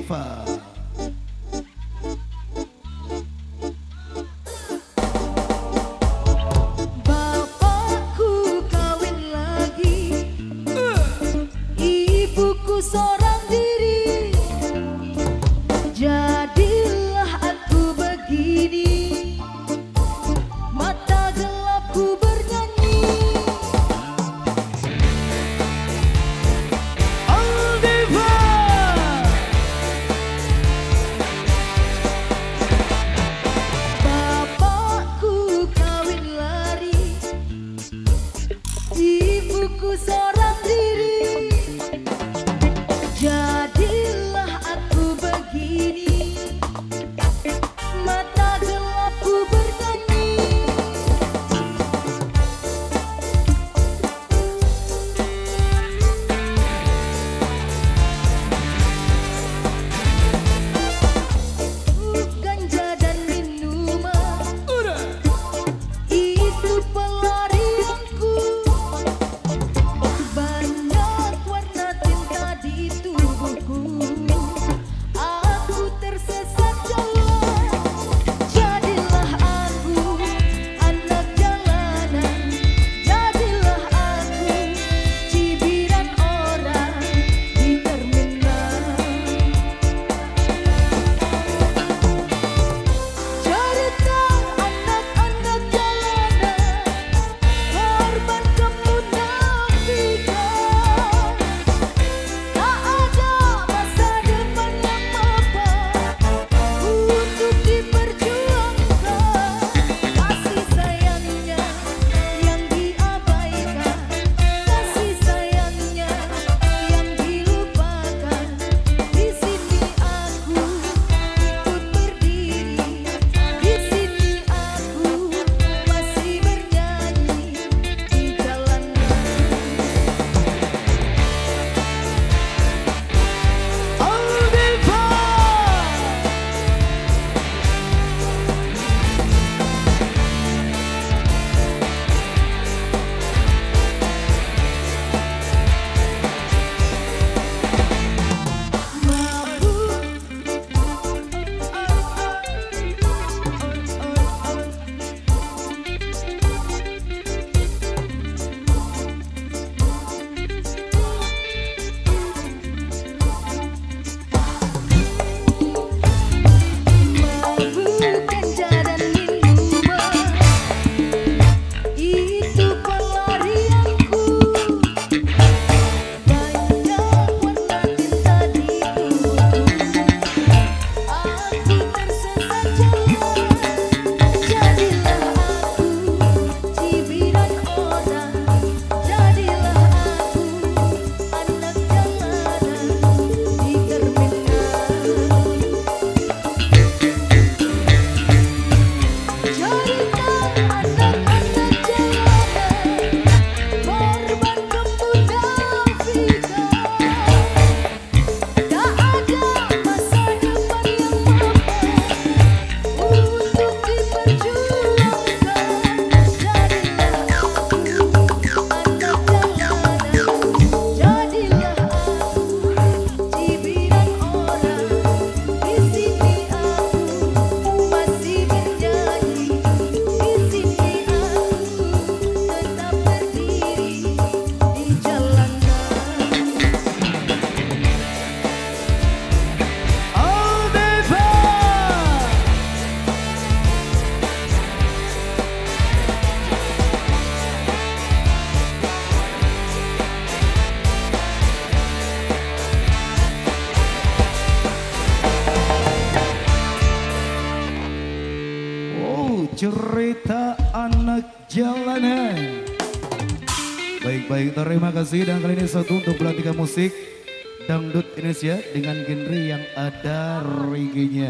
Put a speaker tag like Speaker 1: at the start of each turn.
Speaker 1: Diva.
Speaker 2: Bapakku kawin lagi, ibuku seorang diri, jadilah aku begini, mata gelapku bernyanyi.
Speaker 1: Diva.
Speaker 2: Bapakku kawin lari, ibuku seorang diri, jadilah aku begini, mata gelapku bernyanyi. Ganja dan minuman itu pelarianku, banyak warna cinta di tubuhku, aku tersesat jalan, jadilah aku anak jalanan, jadilah aku cibiran orang di terminal. Cerita anak-anak jalanan, korban kemunafikan, tak ada masa depan yang mapan untuk diperjuangkan. Kasih sayangnya yang diabaikan, kasih sayangnya yang dilupakan. Di sini aku ikut berdiri, di sini aku masih bernyanyi di jalanan.
Speaker 1: Diva.
Speaker 2: Ganja dan minuman itu pelarianku, banyak warna cinta di tubuhku, aku tersesat jalan, jadilah aku cibiran orang, jadilah aku anak jalanan di terminal. Cerita anak-anak jalanan, korban kemunafikan, tak ada masa depan yang mapan untuk diperjuangkan. Jadilah aku anak jalanan, jadilah aku cibiran orang, di sini aku masih bernyanyi, di sini aku tetap berdiri di jalanan.
Speaker 1: Diva. Cerita anak jalanan. Baik-baik, terima kasih. Dan kali ini satu untuk pelantikan musik Dangdut Indonesia dengan genre yang ada reggae-nya.